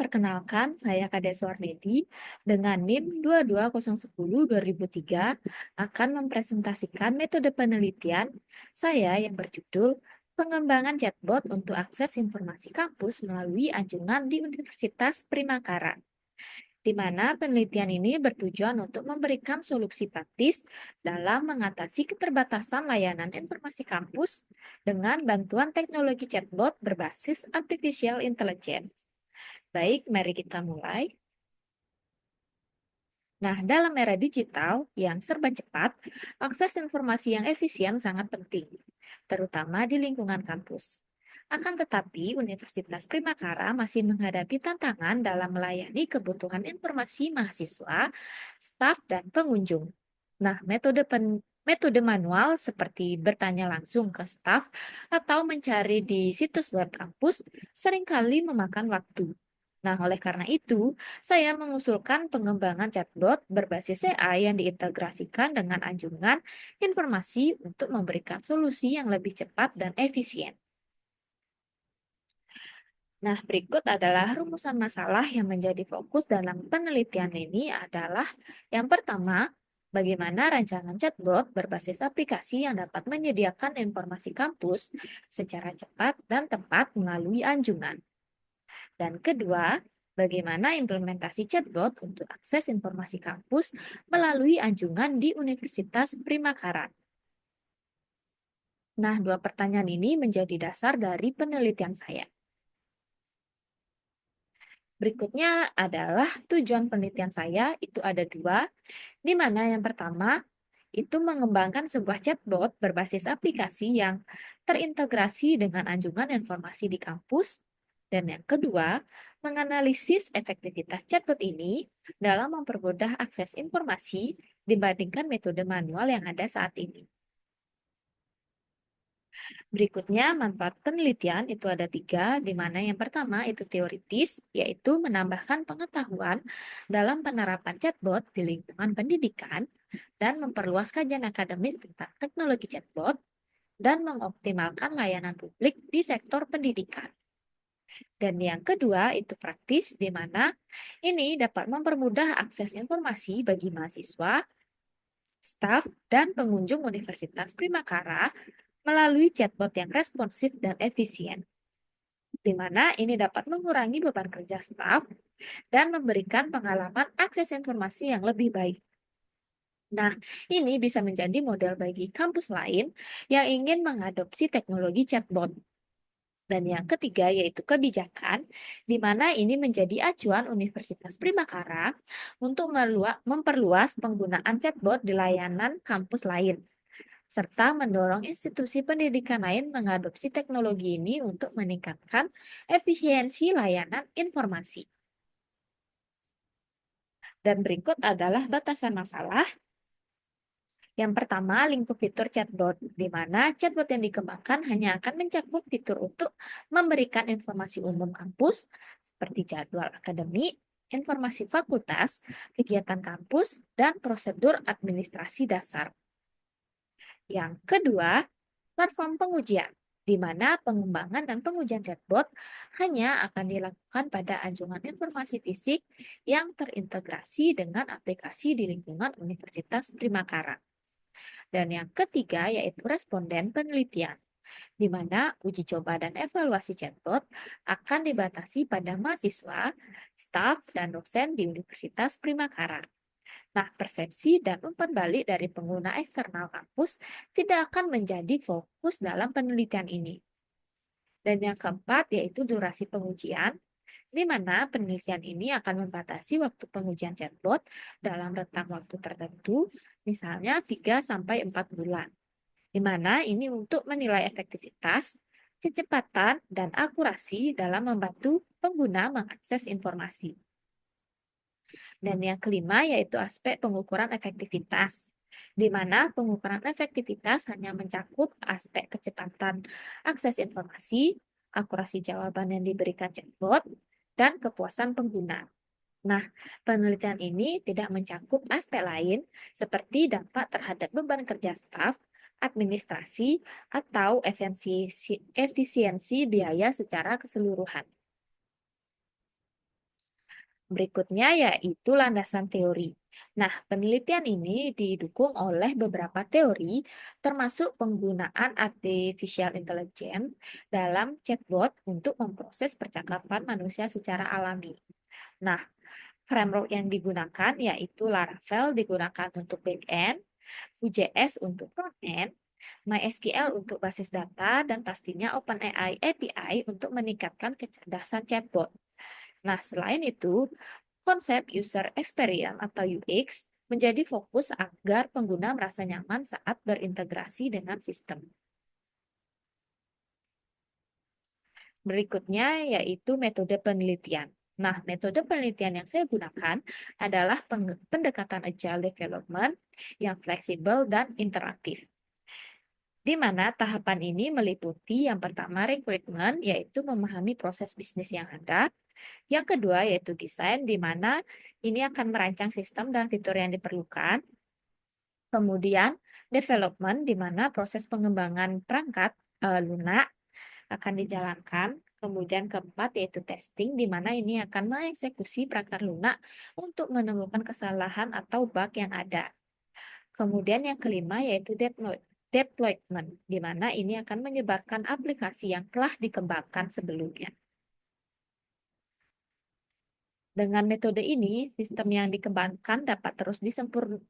perkenalkan saya Kade Suarnedi dengan NIM 22010-2003 akan mempresentasikan metode penelitian saya yang berjudul Pengembangan Chatbot untuk Akses Informasi Kampus melalui Anjungan di Universitas Primakara, di mana penelitian ini bertujuan untuk memberikan solusi praktis dalam mengatasi keterbatasan layanan informasi kampus dengan bantuan teknologi chatbot berbasis artificial intelligence. Baik, mari kita mulai. Nah, dalam era digital yang serba cepat, akses informasi yang efisien sangat penting, terutama di lingkungan kampus. Akan tetapi, Universitas Primakara masih menghadapi tantangan dalam melayani kebutuhan informasi mahasiswa, staf, dan pengunjung. Nah, metode manual seperti bertanya langsung ke staf atau mencari di situs web kampus seringkali memakan waktu. Nah, oleh karena itu, saya mengusulkan pengembangan chatbot berbasis AI yang diintegrasikan dengan anjungan informasi untuk memberikan solusi yang lebih cepat dan efisien. Nah, berikut adalah rumusan masalah yang menjadi fokus dalam penelitian ini adalah yang pertama, bagaimana rancangan chatbot berbasis aplikasi yang dapat menyediakan informasi kampus secara cepat dan tepat melalui anjungan. Dan kedua, bagaimana implementasi chatbot untuk akses informasi kampus melalui anjungan di Universitas Primakara. Nah, dua pertanyaan ini menjadi dasar dari penelitian saya. Berikutnya adalah tujuan penelitian saya, itu ada dua, di mana yang pertama itu mengembangkan sebuah chatbot berbasis aplikasi yang terintegrasi dengan anjungan informasi di kampus. Dan yang kedua, menganalisis efektivitas chatbot ini dalam mempermudah akses informasi dibandingkan metode manual yang ada saat ini. Berikutnya, manfaat penelitian itu ada tiga, di mana yang pertama itu teoritis, yaitu menambahkan pengetahuan dalam penerapan chatbot di lingkungan pendidikan dan memperluas kajian akademis tentang teknologi chatbot dan mengoptimalkan layanan publik di sektor pendidikan. Dan yang kedua itu praktis, di mana ini dapat mempermudah akses informasi bagi mahasiswa, staf, dan pengunjung Universitas Primakara melalui chatbot yang responsif dan efisien, di mana ini dapat mengurangi beban kerja staf dan memberikan pengalaman akses informasi yang lebih baik. Nah, ini bisa menjadi model bagi kampus lain yang ingin mengadopsi teknologi chatbot. Dan yang ketiga yaitu kebijakan, di mana ini menjadi acuan Universitas Primakara untuk memperluas penggunaan chatbot di layanan kampus lain, serta mendorong institusi pendidikan lain mengadopsi teknologi ini untuk meningkatkan efisiensi layanan informasi. Dan berikut adalah batasan masalah. Yang pertama, lingkup fitur chatbot, di mana chatbot yang dikembangkan hanya akan mencakup fitur untuk memberikan informasi umum kampus, seperti jadwal akademik, informasi fakultas, kegiatan kampus, dan prosedur administrasi dasar. Yang kedua, platform pengujian, di mana pengembangan dan pengujian chatbot hanya akan dilakukan pada anjungan informasi fisik yang terintegrasi dengan aplikasi di lingkungan Universitas Primakara. Dan yang ketiga yaitu responden penelitian, di mana uji coba dan evaluasi chatbot akan dibatasi pada mahasiswa, staf, dan dosen di Universitas Primakara. Nah, persepsi dan umpan balik dari pengguna eksternal kampus tidak akan menjadi fokus dalam penelitian ini. Dan yang keempat yaitu durasi pengujian, di mana penelitian ini akan membatasi waktu pengujian chatbot dalam rentang waktu tertentu, misalnya 3-4 bulan, di mana ini untuk menilai efektivitas, kecepatan, dan akurasi dalam membantu pengguna mengakses informasi. Dan yang kelima yaitu aspek pengukuran efektivitas, di mana pengukuran efektivitas hanya mencakup aspek kecepatan akses informasi, akurasi jawaban yang diberikan chatbot, dan kepuasan pengguna. Nah, penelitian ini tidak mencakup aspek lain seperti dampak terhadap beban kerja staf, administrasi, atau efisiensi biaya secara keseluruhan. Berikutnya yaitu landasan teori. Nah, penelitian ini didukung oleh beberapa teori, termasuk penggunaan artificial intelligence dalam chatbot untuk memproses percakapan manusia secara alami. Nah, framework yang digunakan yaitu Laravel digunakan untuk back-end, Vue.js untuk front-end, MySQL untuk basis data, dan pastinya OpenAI API untuk meningkatkan kecerdasan chatbot. Nah, selain itu, konsep user experience atau UX menjadi fokus agar pengguna merasa nyaman saat berintegrasi dengan sistem. Berikutnya yaitu metode penelitian. Nah, metode penelitian yang saya gunakan adalah pendekatan agile development yang fleksibel dan interaktif. Di mana tahapan ini meliputi yang pertama rekrutmen, yaitu memahami proses bisnis yang ada. Yang kedua yaitu desain, di mana ini akan merancang sistem dan fitur yang diperlukan. Kemudian development, di mana proses pengembangan perangkat lunak akan dijalankan. Kemudian keempat yaitu testing, di mana ini akan mengeksekusi perangkat lunak untuk menemukan kesalahan atau bug yang ada. Kemudian yang kelima yaitu deployment, di mana ini akan menyebarkan aplikasi yang telah dikembangkan sebelumnya. Dengan metode ini, sistem yang dikembangkan dapat terus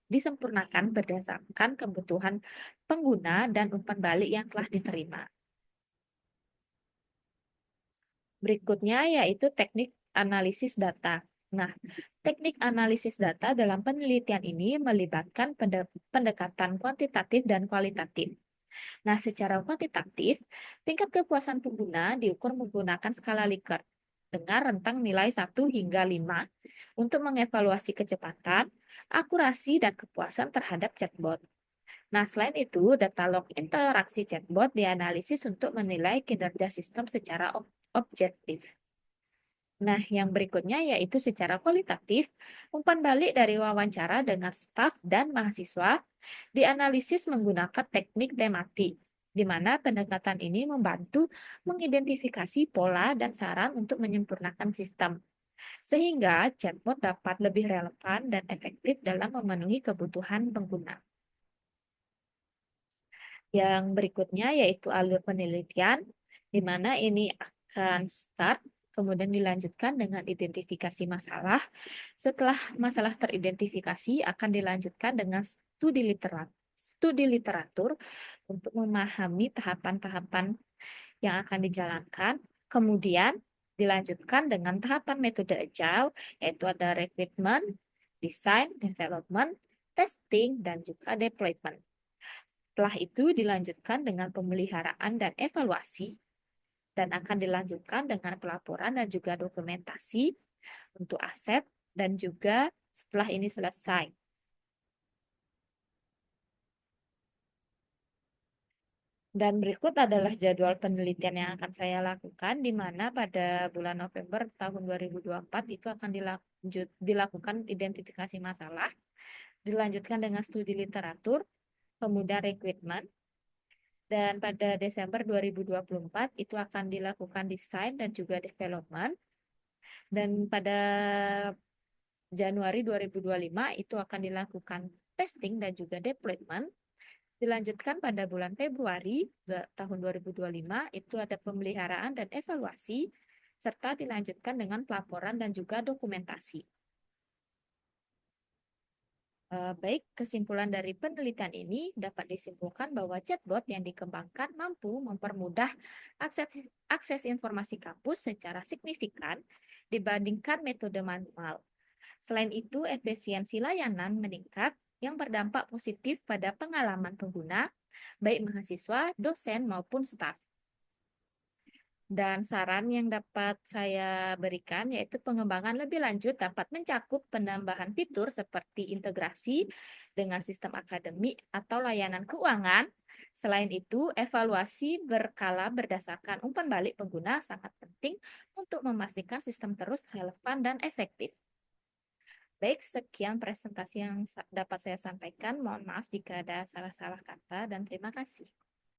disempurnakan berdasarkan kebutuhan pengguna dan umpan balik yang telah diterima. Berikutnya yaitu teknik analisis data. Nah, teknik analisis data dalam penelitian ini melibatkan pendekatan kuantitatif dan kualitatif. Nah, secara kuantitatif, tingkat kepuasan pengguna diukur menggunakan skala Likert dengan rentang nilai 1 hingga 5 untuk mengevaluasi kecepatan, akurasi, dan kepuasan terhadap chatbot. Nah, selain itu, data log interaksi chatbot dianalisis untuk menilai kinerja sistem secara objektif. Nah, yang berikutnya yaitu secara kualitatif, umpan balik dari wawancara dengan staf dan mahasiswa dianalisis menggunakan teknik tematik, di mana pendekatan ini membantu mengidentifikasi pola dan saran untuk menyempurnakan sistem, sehingga chatbot dapat lebih relevan dan efektif dalam memenuhi kebutuhan pengguna. Yang berikutnya yaitu alur penelitian, di mana ini akan start, kemudian dilanjutkan dengan identifikasi masalah. Setelah masalah teridentifikasi, akan dilanjutkan dengan studi literatur untuk memahami tahapan-tahapan yang akan dijalankan. Kemudian dilanjutkan dengan tahapan metode agile, yaitu ada recruitment, design, development, testing, dan juga deployment. Setelah itu dilanjutkan dengan pemeliharaan dan evaluasi, dan akan dilanjutkan dengan pelaporan dan juga dokumentasi untuk aset, dan juga setelah ini selesai. Dan berikut adalah jadwal penelitian yang akan saya lakukan, di mana pada bulan November tahun 2024 itu akan dilakukan identifikasi masalah, dilanjutkan dengan studi literatur, kemudian rekrutmen, dan pada Desember 2024 itu akan dilakukan desain dan juga development, dan pada Januari 2025 itu akan dilakukan testing dan juga deployment. Dilanjutkan pada bulan Februari tahun 2025 itu ada pemeliharaan dan evaluasi, serta dilanjutkan dengan pelaporan dan juga dokumentasi. Baik, kesimpulan dari penelitian ini dapat disimpulkan bahwa chatbot yang dikembangkan mampu mempermudah akses, akses informasi kampus secara signifikan dibandingkan metode manual. Selain itu, efisiensi layanan meningkat yang berdampak positif pada pengalaman pengguna, baik mahasiswa, dosen, maupun staf. Dan saran yang dapat saya berikan yaitu pengembangan lebih lanjut dapat mencakup penambahan fitur seperti integrasi dengan sistem akademik atau layanan keuangan. Selain itu, evaluasi berkala berdasarkan umpan balik pengguna sangat penting untuk memastikan sistem terus relevan dan efektif. Baik, sekian presentasi yang dapat saya sampaikan. Mohon maaf jika ada salah-salah kata dan terima kasih.